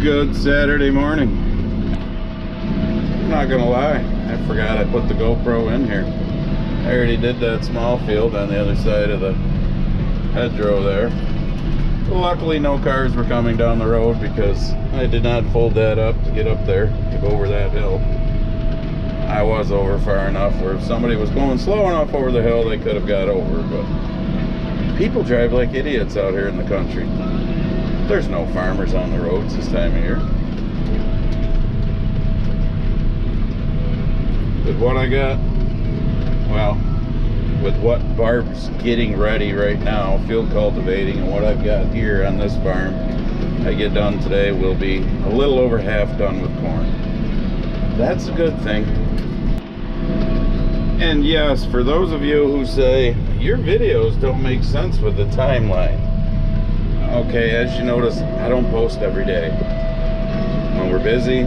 Good Saturday morning. I'm not gonna lie, I forgot I put the GoPro in here. I already did that small field on the other side of the hedgerow there. Luckily no cars were coming down the road because I did not fold that up to get up there to go over that hill. I was over far enough where if somebody was going slow enough over the hill they could have got over, but people drive like idiots out here in the country. There's no farmers on the roads this time of year. With what I got, well, with what Barb's getting ready right now, field cultivating, and what I've got here on this farm, I get done today, we'll be a little over half done with corn. That's a good thing. And yes, for those of you who say, your videos don't make sense with the timeline. Okay, as you notice, I don't post every day. When we're busy,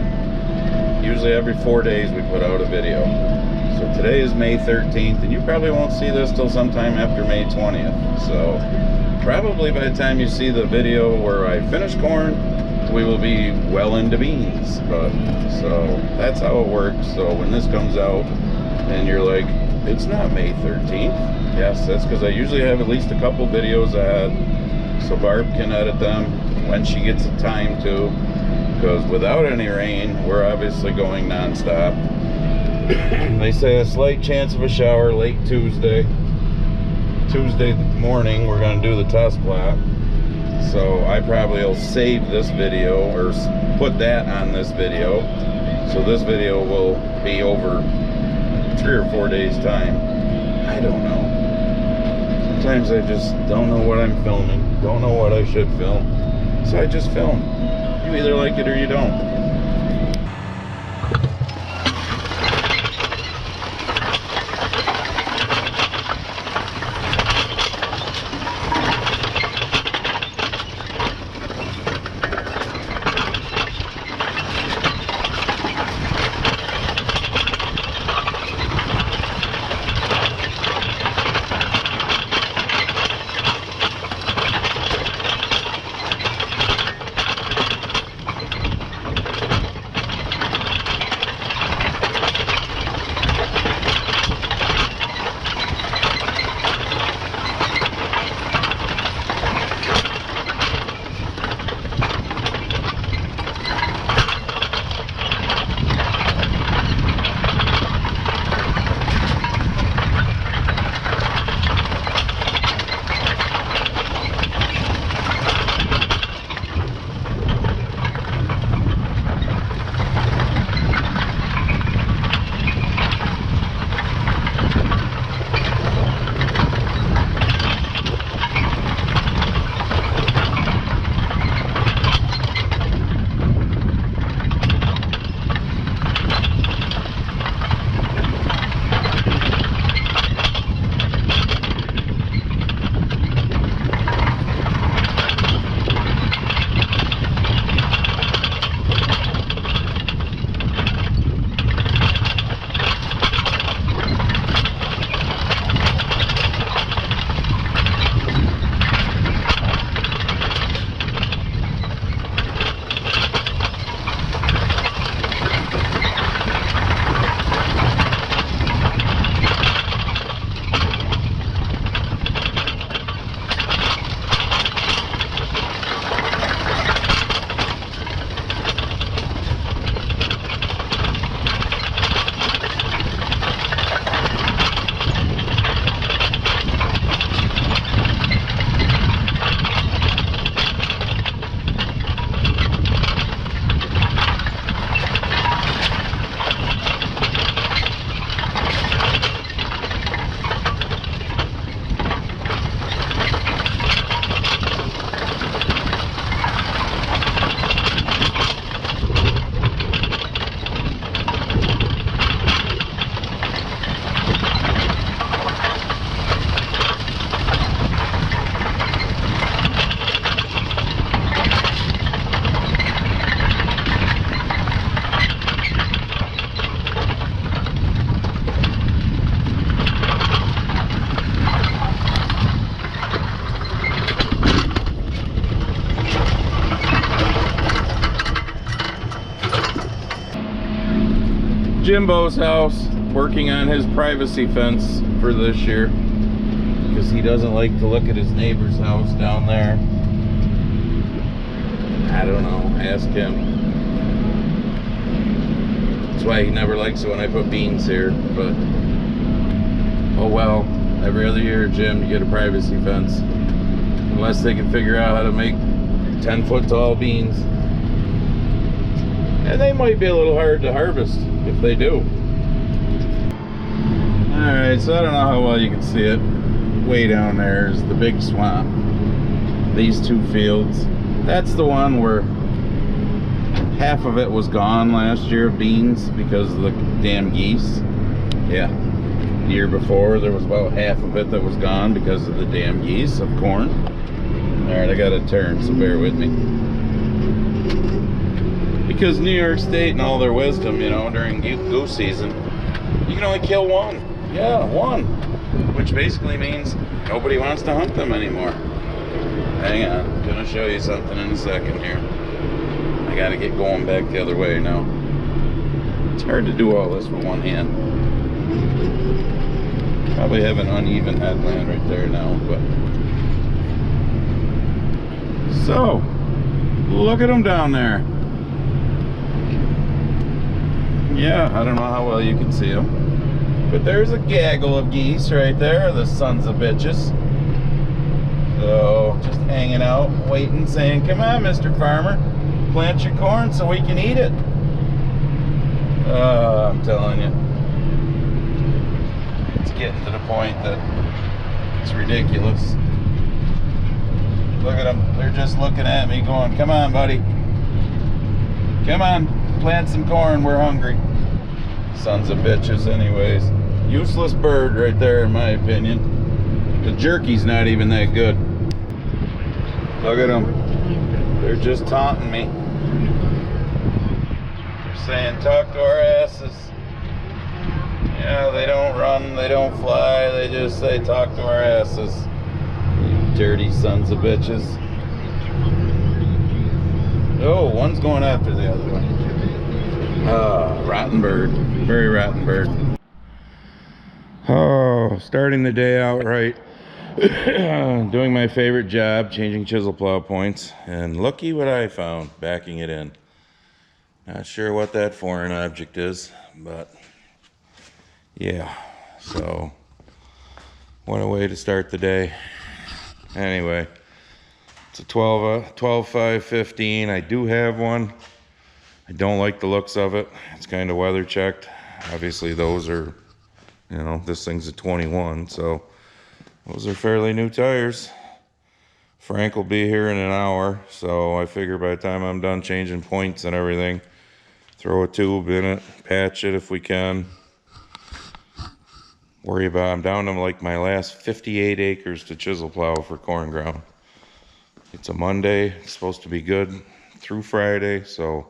usually every 4 days we put out a video. So today is May 13th, and you probably won't see this till sometime after May 20th. So probably by the time you see the video where I finish corn, we will be well into beans. But so that's how it works. So when this comes out and you're like, it's not May 13th. Yes, that's because I usually have at least a couple videos ahead, so Barb can edit them when she gets the time to, because without any rain, we're obviously going non-stop. They say a slight chance of a shower late Tuesday. Tuesday morning, we're going to do the test plot. So I probably will save this video, or put that on this video. So this video will be over 3 or 4 days time. I don't know. Sometimes I just don't know what I'm filming, don't know what I should film, so I just film. You either like it or you don't. Jimbo's house, working on his privacy fence for this year because he doesn't like to look at his neighbor's house down there. I don't know, ask him. That's why he never likes it when I put beans here, but oh well. Every other year, Jim, you get a privacy fence. Unless they can figure out how to make 10-foot tall beans. And they might be a little hard to harvest if they do. Alright, so I don't know how well you can see it. Way down there is the big swamp. These two fields. That's the one where half of it was gone last year of beans because of the damn geese. Yeah. The year before there was about half of it that was gone because of the damn geese of corn. Alright, I gotta turn, so bear with me. Because New York State and all their wisdom, you know, during goose season, you can only kill one. Yeah, one. Which basically means nobody wants to hunt them anymore. Hang on, I'm gonna show you something in a second here. I gotta get going back the other way now. It's hard to do all this with one hand. Probably have an uneven headland right there now, but... So, look at them down there. Yeah, I don't know how well you can see them. But there's a gaggle of geese right there, the sons of bitches. So, just hanging out, waiting, saying, come on, Mr. Farmer, plant your corn so we can eat it. I'm telling you. It's getting to the point that it's ridiculous. Look at them. They're just looking at me going, come on, buddy. Come on, plant some corn. We're hungry. Sons of bitches anyways. Useless bird right there in my opinion. The jerky's not even that good. Look at them. They're just taunting me. They're saying, talk to our asses. Yeah, they don't run, they don't fly, they just say, talk to our asses. You dirty sons of bitches. Oh, one's going after the other one. Ah, rotten bird. Very rotten bird. Oh, starting the day out right. Doing my favorite job, changing chisel plow points. And looky what I found, backing it in. Not sure what that foreign object is, but yeah. So, what a way to start the day. Anyway, it's a 12.5.15. I do have one. I don't like the looks of it. It's kind of weather checked. Obviously those are, you know, this thing's a 21, so those are fairly new tires. Frank will be here in an hour, so I figure by the time I'm done changing points and everything, throw a tube in it, patch it if we can. Worry about, I'm down to like my last 58 acres to chisel plow for corn ground. It's a Monday, it's supposed to be good through Friday, so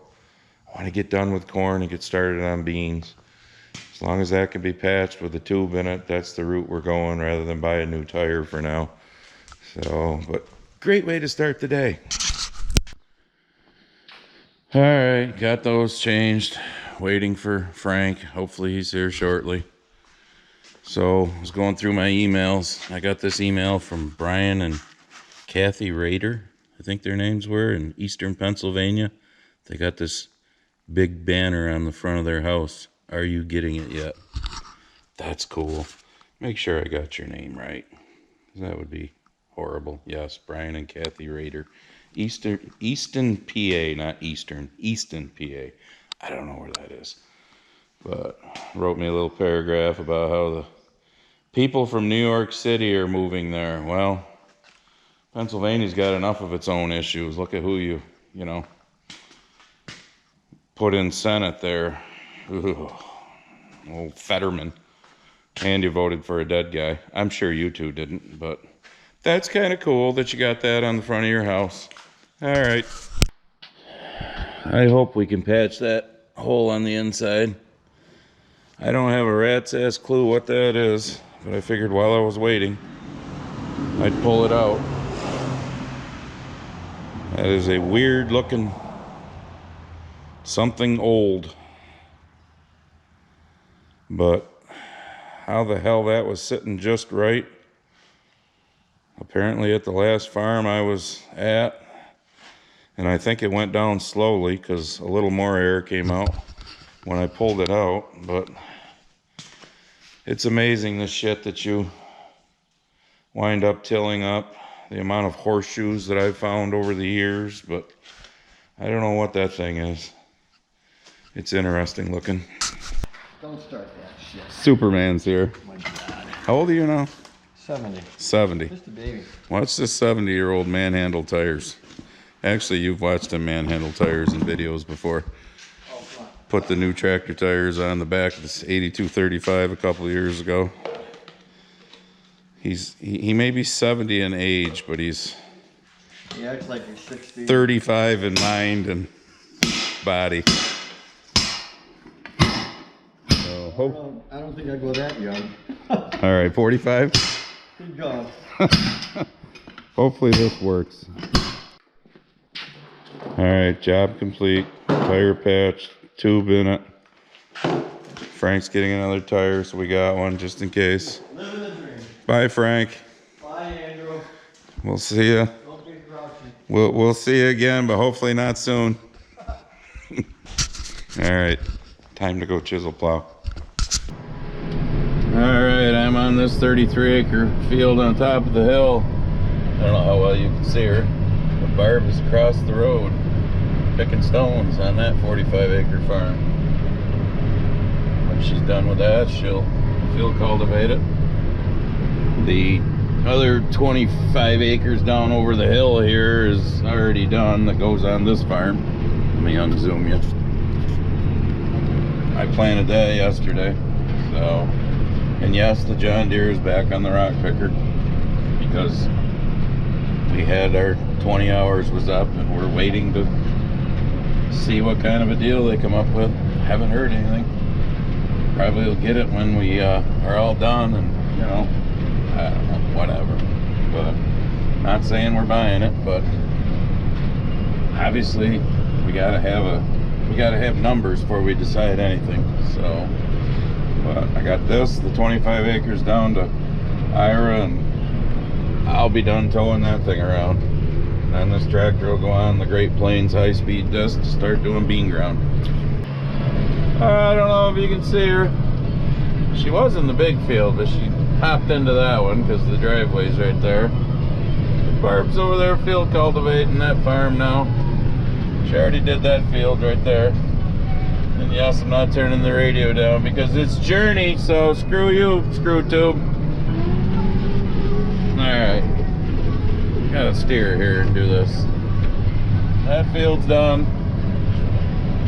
I want to get done with corn and get started on beans. As long as that can be patched with a tube in it, that's the route we're going rather than buy a new tire for now. So, but great way to start the day. All right, got those changed. Waiting for Frank. Hopefully he's here shortly. So I was going through my emails. I got this email from Brian and Kathy Rader, I think their names were, in Eastern Pennsylvania. They got this big banner on the front of their house. Are you getting it yet? That's cool. Make sure I got your name right. That would be horrible. Yes, Brian and Kathy Rader. Easton, PA, not Eastern. Easton, PA. I don't know where that is. But wrote me a little paragraph about how the people from New York City are moving there. Well, Pennsylvania's got enough of its own issues. Look at who you know, put in Senate there. Ugh. Old Fetterman. And you voted for a dead guy. I'm sure you two didn't, but that's kind of cool that you got that on the front of your house. All right. I hope we can patch that hole on the inside. I don't have a rat's ass clue what that is, but I figured while I was waiting, I'd pull it out. That is a weird looking something old. But how the hell that was sitting just right, apparently at the last farm I was at, and I think it went down slowly because a little more air came out when I pulled it out. But it's amazing the shit that you wind up tilling up, the amount of horseshoes that I've found over the years. But I don't know what that thing is. It's interesting looking. Don't start that shit. Superman's here. Oh my God. How old are you now? 70. 70. Just a baby. Watch this 70-year-old manhandle tires. Actually, you've watched him manhandle tires in videos before. Oh, come on. Put the new tractor tires on the back of this 8235 a couple of years ago. He may be 70 in age, but he's He acts like he's 60. 35 in mind and body. So, I don't think I go that young. all right, 45. Good job. Hopefully this works. All right, job complete. Tire patch, tube in it. Frank's getting another tire, so we got one just in case. Living the dream. Bye, Frank. Bye, Andrew. We'll see ya. Don't be grouchy. We'll see you again, but hopefully not soon. All right, time to go chisel plow. All right, I'm on this 33-acre field on top of the hill. I don't know how well you can see her, but Barb is across the road picking stones on that 45-acre farm. When she's done with that, she'll field cultivate it. The other 25 acres down over the hill here is already done, that goes on this farm. Let me unzoom you. I planted that yesterday, so. And yes, the John Deere is back on the rock picker because we had our 20 hours was up and we're waiting to see what kind of a deal they come up with. Haven't heard anything. Probably will get it when we are all done, and you know, I don't know, whatever. But not saying we're buying it, but obviously we gotta have numbers before we decide anything. So. But I got this, the 25 acres down to Ira, and I'll be done towing that thing around. And then this tractor will go on the Great Plains high-speed disc to start doing bean ground. I don't know if you can see her. She was in the big field, but she hopped into that one because the driveway's right there. Barb's over there field cultivating that farm now. She already did that field right there. And yes, I'm not turning the radio down because it's Journey, so screw you, screw tube. Alright. Gotta steer here and do this. That field's done.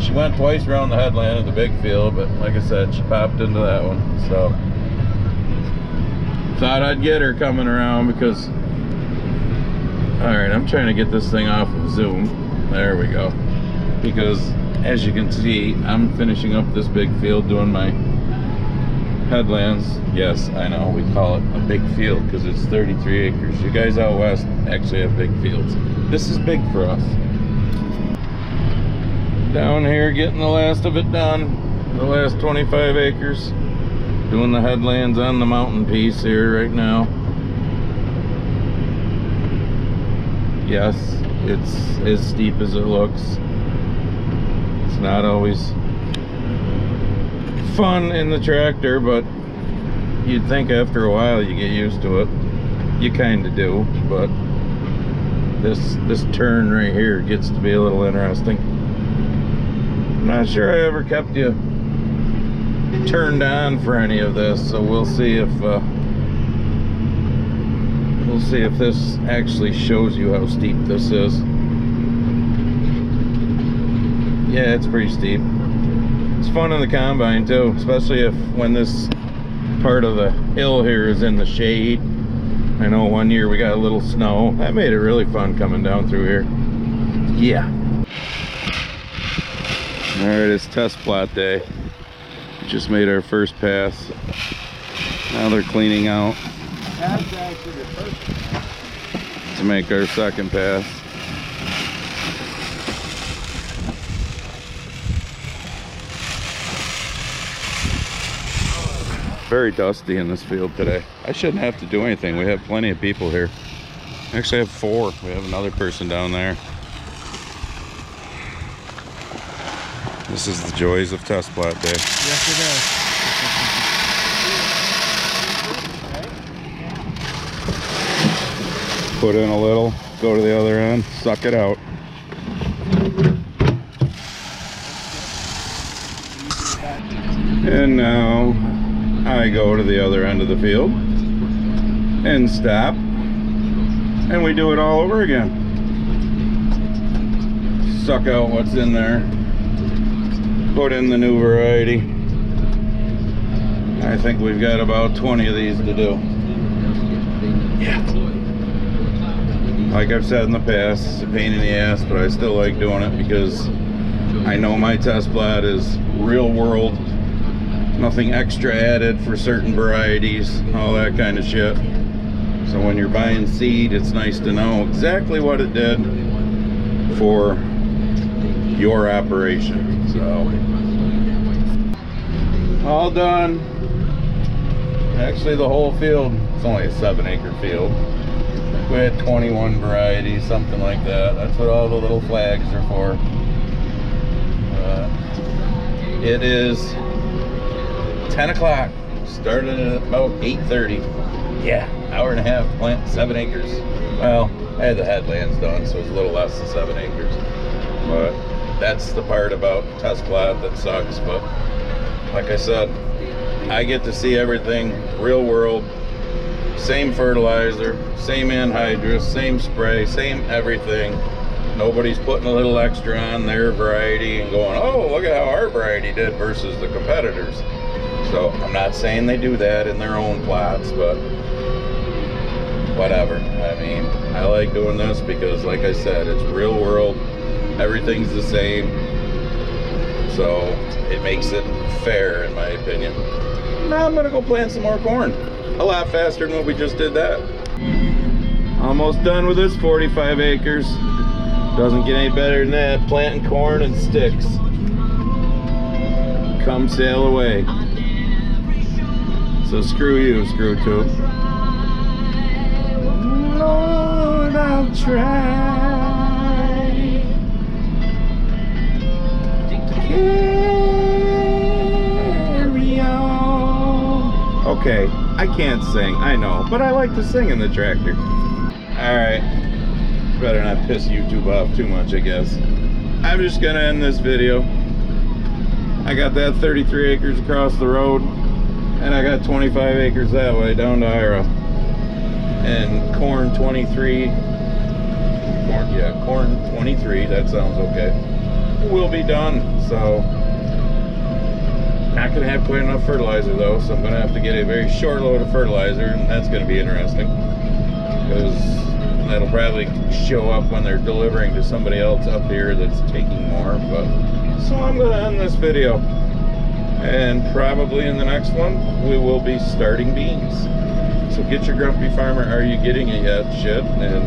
She went twice around the headland of the big field, but like I said, she popped into that one. So, thought I'd get her coming around because, alright, I'm trying to get this thing off of Zoom. There we go. Because as you can see, I'm finishing up this big field doing my headlands. Yes, I know, we call it a big field because it's 33 acres. You guys out west actually have big fields. This is big for us. Down here getting the last of it done. The last 25 acres. Doing the headlands on the mountain piece here right now. Yes, it's as steep as it looks. It's not always fun in the tractor, but you'd think after a while you get used to it. You kind of do, but this turn right here gets to be a little interesting. I'm not sure I ever kept you turned on for any of this, so we'll see if this actually shows you how steep this is. Yeah, it's pretty steep. It's fun in the combine too, especially if when this part of the hill here is in the shade. I know one year we got a little snow. That made it really fun coming down through here. Yeah. Alright, it's test plot day. We just made our first pass. Now they're cleaning out to make our second pass. very dusty in this field today. I shouldn't have to do anything. We have plenty of people here. Actually, I have 4. We have another person down there. This is the joys of test plot day. Yes, it is. Put in a little, go to the other end, suck it out. And now I go to the other end of the field and stop, and we do it all over again. Suck out what's in there, put in the new variety. I think we've got about 20 of these to do. Yeah. Like I've said in the past, it's a pain in the ass, but I still like doing it because I know my test plot is real world. Nothing extra added for certain varieties, all that kind of shit. So when you're buying seed, it's nice to know exactly what it did for your operation. So, all done. Actually, the whole field, it's only a 7-acre field. We had 21 varieties, something like that. That's what all the little flags are for. It is 10 o'clock. Started at about 8:30. Yeah, hour and a half to plant 7 acres. Well, I had the headlands done, so it was a little less than 7 acres. But that's the part about test plot that sucks. But like I said, I get to see everything real world. Same fertilizer, same anhydrous, same spray, same everything. Nobody's putting a little extra on their variety and going, oh, look at how our variety did versus the competitors. So I'm not saying they do that in their own plots, but whatever. I mean, I like doing this because, like I said, it's real world. Everything's the same. So it makes it fair, in my opinion. Now I'm gonna go plant some more corn. A lot faster than what we just did that. Almost done with this 45 acres. Doesn't get any better than that. Planting corn and sticks. Come sail away. So screw you, screw tube. Lord, I'll try. Carry on. Okay, I can't sing, I know, but I like to sing in the tractor. Alright, better not piss YouTube off too much, I guess. I'm just gonna end this video. I got that 33 acres across the road, and I got 25 acres that way down to Ira. And corn 23, corn 23, that sounds okay, will be done. So, not gonna have quite enough fertilizer though, so I'm gonna have to get a very short load of fertilizer, and that's gonna be interesting. Because that'll probably show up when they're delivering to somebody else up here that's taking more. But so I'm gonna end this video, and probably in the next one we will be starting beans. So get your grumpy farmer, are you getting it yet shit, and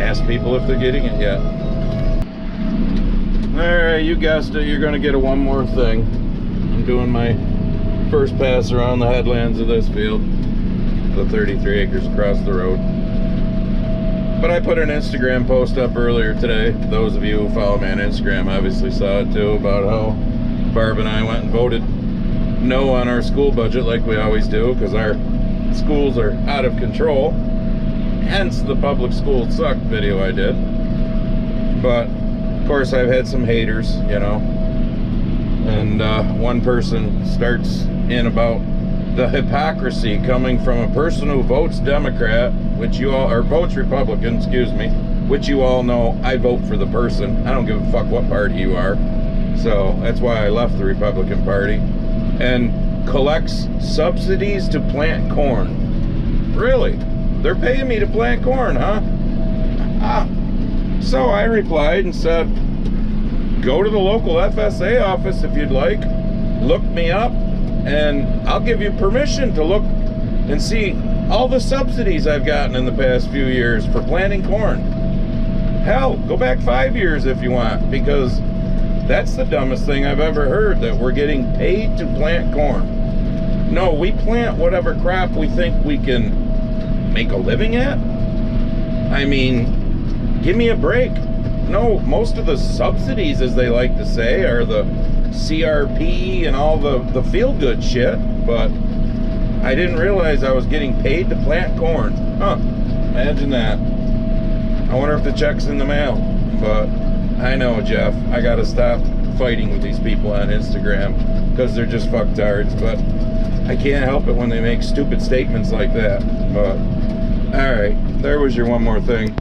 ask people if they're getting it yet. Alright, you guessed it, you're gonna get a one more thing. I'm doing my first pass around the headlands of this field, the 33 acres across the road. But I put an Instagram post up earlier today. Those of you who follow me on Instagram obviously saw it too, about how Barb and I went and voted no on our school budget like we always do, because our schools are out of control. Hence the public schools suck video I did. But of course I've had some haters, you know. And one person starts in about the hypocrisy coming from a person who votes Democrat, which you all, or votes Republican, excuse me, which you all know I vote for the person. I don't give a fuck what party you are. So that's why I left the Republican Party. And collects subsidies to plant corn. Really? They're paying me to plant corn, huh? So I replied and said, go to the local FSA office if you'd like, look me up, and I'll give you permission to look and see all the subsidies I've gotten in the past few years for planting corn. Hell, go back 5 years if you want, because that's the dumbest thing I've ever heard, that we're getting paid to plant corn. No, we plant whatever crop we think we can make a living at. I mean, give me a break. No, most of the subsidies, as they like to say, are the CRP and all the feel-good shit, but I didn't realize I was getting paid to plant corn. Huh, imagine that. I wonder if the check's in the mail. But I know, Jeff, I gotta stop fighting with these people on Instagram because they're just fucktards, but I can't help it when they make stupid statements like that. But, alright, there was your one more thing.